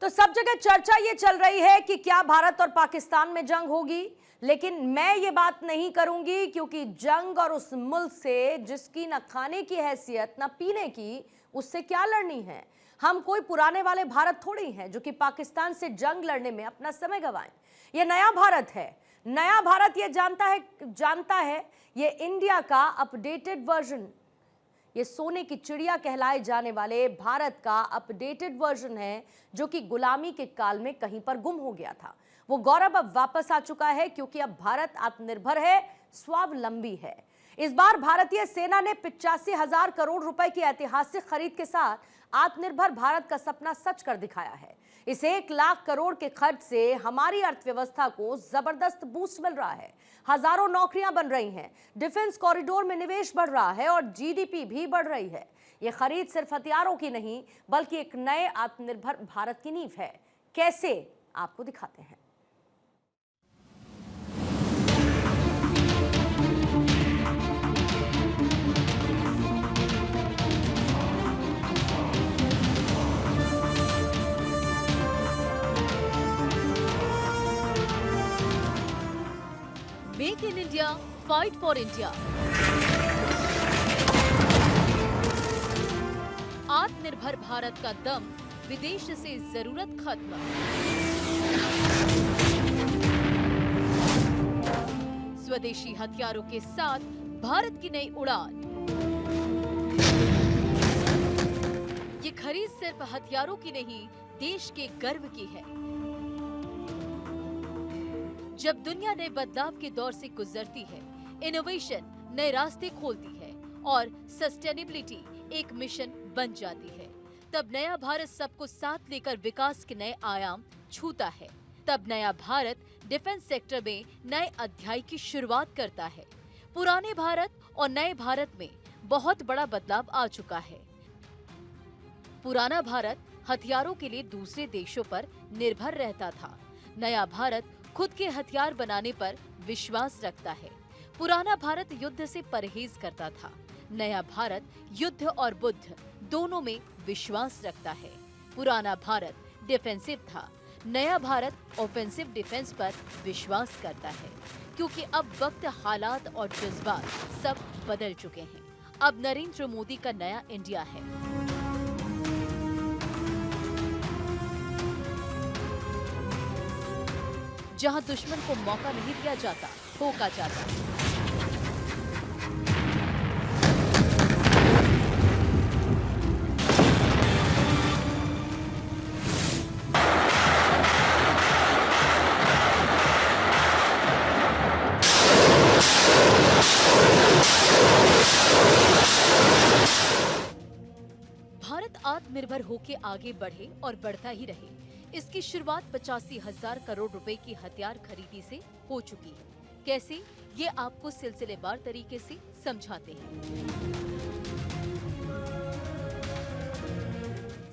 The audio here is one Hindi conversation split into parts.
तो सब जगह चर्चा ये चल रही है कि क्या भारत और पाकिस्तान में जंग होगी, लेकिन मैं ये बात नहीं करूंगी क्योंकि जंग और उस मुल्क से जिसकी ना खाने की हैसियत ना पीने की, उससे क्या लड़नी है। हम कोई पुराने वाले भारत थोड़ी हैं जो कि पाकिस्तान से जंग लड़ने में अपना समय गंवाएं। ये नया भारत है। नया भारत ये जानता है ये इंडिया का अपडेटेड वर्जन, ये सोने की चिड़िया कहलाए जाने वाले भारत का अपडेटेड वर्जन है जो कि गुलामी के काल में कहीं पर गुम हो गया था। वो गौरव अब वापस आ चुका है क्योंकि अब भारत आत्मनिर्भर है, स्वावलंबी है। इस बार भारतीय सेना ने 85,000 करोड़ रुपए की ऐतिहासिक खरीद के साथ आत्मनिर्भर भारत का सपना सच कर दिखाया है। इस 1 लाख करोड़ के खर्च से हमारी अर्थव्यवस्था को जबरदस्त बूस्ट मिल रहा है। हजारों नौकरियां बन रही हैं, डिफेंस कॉरिडोर में निवेश बढ़ रहा है और जीडीपी भी बढ़ रही है। यह खरीद सिर्फ हथियारों की नहीं बल्कि एक नए आत्मनिर्भर भारत की नींव है। कैसे, आपको दिखाते हैं। Make in India, fight for India. आत्मनिर्भर भारत का दम, विदेश से जरूरत खत्म। स्वदेशी हथियारों के साथ भारत की नई उड़ान। ये खरीद सिर्फ हथियारों की नहीं, देश के गर्व की है। जब दुनिया नए बदलाव के दौर से गुजरती है, इनोवेशन नए रास्ते खोलती है और सस्टेनेबिलिटी एक मिशन बन जाती है, तब नया भारत सबको साथ लेकर विकास के नए आयाम छूता है। तब नया भारत डिफेंस सेक्टर में नए अध्याय की शुरुआत करता है। पुराने भारत और नए भारत में बहुत बड़ा बदलाव आ चुका है। पुराना भारत हथियारों के लिए दूसरे देशों पर निर्भर रहता था। नया भारत खुद के हथियार बनाने पर विश्वास रखता है। पुराना भारत युद्ध से परहेज करता था। नया भारत युद्ध और बुद्ध दोनों में विश्वास रखता है। पुराना भारत डिफेंसिव था, नया भारत ऑफेंसिव डिफेंस पर विश्वास करता है। क्योंकि अब वक्त, हालात और जज्बात सब बदल चुके हैं। अब नरेंद्र मोदी का नया इंडिया है। जहां दुश्मन को मौका नहीं दिया जाता, ठोका जाता। भारत आत्मनिर्भर होके आगे बढ़े और बढ़ता ही रहे। इसकी शुरुआत 85,000 करोड़ रुपए की हथियार खरीदी से हो चुकी है। कैसे, ये आपको सिलसिलेवार तरीके से समझाते हैं।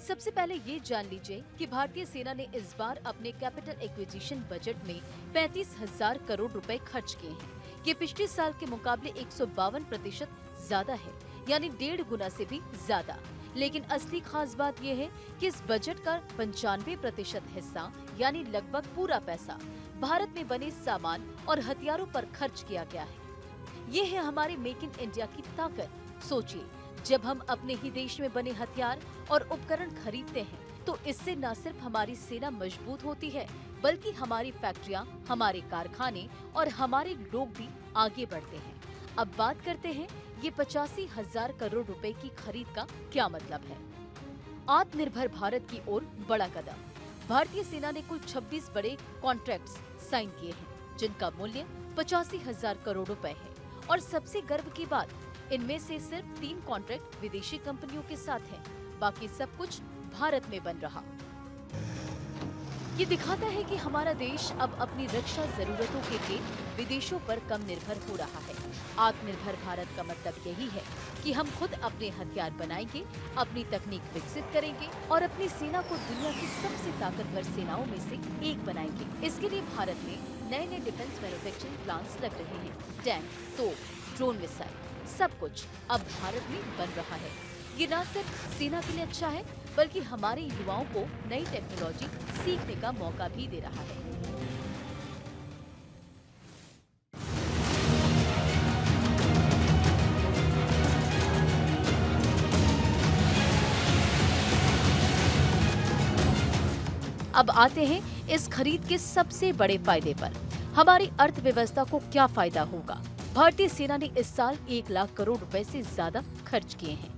सबसे पहले ये जान लीजिए कि भारतीय सेना ने इस बार अपने कैपिटल एक्विजिशन बजट में 35,000 करोड़ रुपए खर्च किए हैं। ये पिछले साल के मुकाबले 152% ज्यादा है, यानी 1.5 गुना से भी ज्यादा। लेकिन असली खास बात यह है कि इस बजट का 95% हिस्सा यानी लगभग पूरा पैसा भारत में बने सामान और हथियारों पर खर्च किया गया है। ये है हमारे मेक इन इंडिया की ताकत। सोचिए, जब हम अपने ही देश में बने हथियार और उपकरण खरीदते हैं तो इससे न सिर्फ हमारी सेना मजबूत होती है बल्कि हमारी फैक्ट्रियां, हमारे कारखाने और हमारे लोग भी आगे बढ़ते हैं। अब बात करते हैं ये 85,000 करोड़ रुपए की खरीद का क्या मतलब है। आत्मनिर्भर भारत की ओर बड़ा कदम। भारतीय सेना ने कुल 26 बड़े कॉन्ट्रैक्ट्स साइन किए हैं जिनका मूल्य 85,000 करोड़ रुपए है। और सबसे गर्व की बात, इनमें से सिर्फ 3 कॉन्ट्रैक्ट विदेशी कंपनियों के साथ हैं, बाकी सब कुछ भारत में बन रहा। ये दिखाता है कि हमारा देश अब अपनी रक्षा जरूरतों के लिए विदेशों पर कम निर्भर हो रहा है। आत्मनिर्भर भारत का मतलब यही है कि हम खुद अपने हथियार बनाएंगे, अपनी तकनीक विकसित करेंगे और अपनी सेना को दुनिया की सबसे ताकतवर सेनाओं में से एक बनाएंगे। इसके लिए भारत में नए नए डिफेंस मैन्युफैक्चरिंग प्लांट्स लग रहे हैं। टैंक, तोप, ड्रोन मिसाइल, सब कुछ अब भारत में बन रहा है। ये न सिर्फ सेना के लिए अच्छा है बल्कि हमारे युवाओं को नई टेक्नोलॉजी सीखने का मौका भी दे रहा है। अब आते हैं इस खरीद के सबसे बड़े फायदे पर। हमारी अर्थव्यवस्था को क्या फायदा होगा? भारतीय सेना ने इस साल 1 लाख करोड़ रुपए से ज्यादा खर्च किए हैं।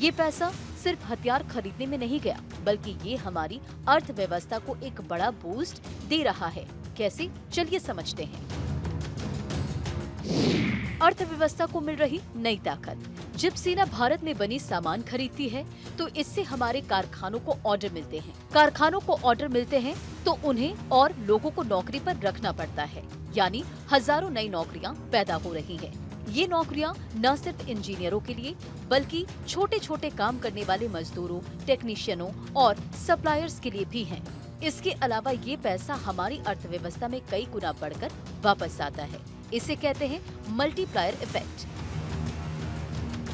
ये पैसा सिर्फ हथियार खरीदने में नहीं गया, बल्कि ये हमारी अर्थव्यवस्था को एक बड़ा बूस्ट दे रहा है। कैसे? चलिए समझते हैं। अर्थव्यवस्था को मिल रही नई ताकत। जब सेना भारत में बनी सामान खरीदती है तो इससे हमारे कारखानों को ऑर्डर मिलते हैं। कारखानों को ऑर्डर मिलते हैं तो उन्हें और लोगों को नौकरी पर रखना पड़ता है, यानी हजारों नई नौकरियां पैदा हो रही हैं। ये नौकरियां न सिर्फ इंजीनियरों के लिए बल्कि छोटे छोटे काम करने वाले मजदूरों, टेक्नीशियनों और सप्लायर्स के लिए भी हैं। इसके अलावा ये पैसा हमारी अर्थव्यवस्था में कई गुना बढ़कर वापस आता है। इसे कहते हैं मल्टीप्लायर इफेक्ट।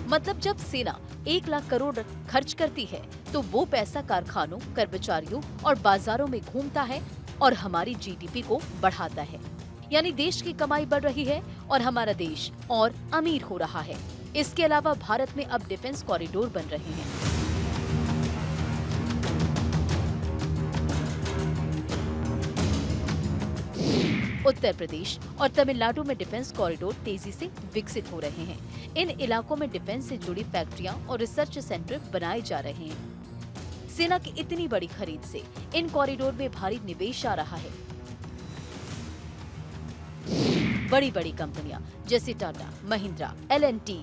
मतलब जब सेना 1 लाख करोड़ खर्च करती है तो वो पैसा कारखानों, कर्मचारियों और बाजारों में घूमता है और हमारी जीडीपी को बढ़ाता है। यानी देश की कमाई बढ़ रही है और हमारा देश और अमीर हो रहा है। इसके अलावा भारत में अब डिफेंस कॉरिडोर बन रहे हैं। उत्तर प्रदेश और तमिलनाडु में डिफेंस कॉरिडोर तेजी से विकसित हो रहे हैं। इन इलाकों में डिफेंस से जुड़ी फैक्ट्रियां और रिसर्च सेंटर बनाए जा रहे हैं। सेना की इतनी बड़ी खरीद से इन कॉरिडोर में भारी निवेश आ रहा है। बड़ी बड़ी कंपनियां जैसे टाटा, महिंद्रा, L&T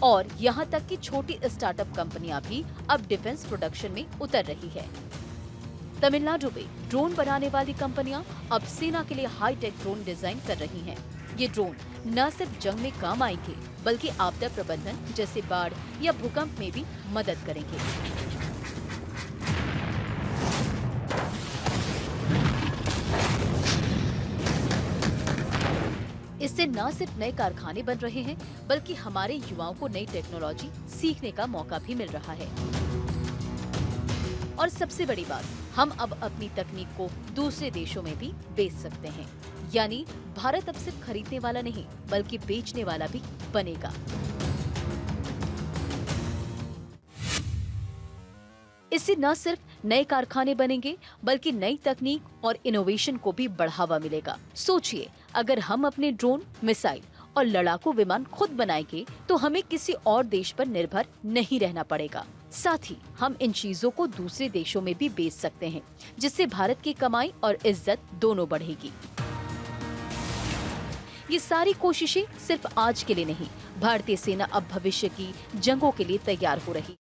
और यहाँ तक कि छोटी स्टार्टअप कंपनियां भी अब डिफेंस प्रोडक्शन में उतर रही है। तमिलनाडु में ड्रोन बनाने वाली कंपनियां अब सेना के लिए हाईटेक ड्रोन डिजाइन कर रही हैं। ये ड्रोन न सिर्फ जंग में काम आएंगे बल्कि आपदा प्रबंधन जैसे बाढ़ या भूकंप में भी मदद करेंगे। इससे न सिर्फ नए कारखाने बन रहे हैं बल्कि हमारे युवाओं को नई टेक्नोलॉजी सीखने का मौका भी मिल रहा है। और सबसे बड़ी बात, हम अब अपनी तकनीक को दूसरे देशों में भी बेच सकते हैं। यानी भारत अब सिर्फ खरीदने वाला नहीं बल्कि बेचने वाला भी बनेगा। इससे न सिर्फ नए कारखाने बनेंगे बल्कि नई तकनीक और इनोवेशन को भी बढ़ावा मिलेगा। सोचिए, अगर हम अपने ड्रोन, मिसाइल और लड़ाकू विमान खुद बनाएंगे तो हमें किसी और देश पर निर्भर नहीं रहना पड़ेगा। साथ ही हम इन चीजों को दूसरे देशों में भी बेच सकते हैं, जिससे भारत की कमाई और इज्जत दोनों बढ़ेगी। ये सारी कोशिशें सिर्फ आज के लिए नहीं, भारतीय सेना अब भविष्य की जंगों के लिए तैयार हो रही।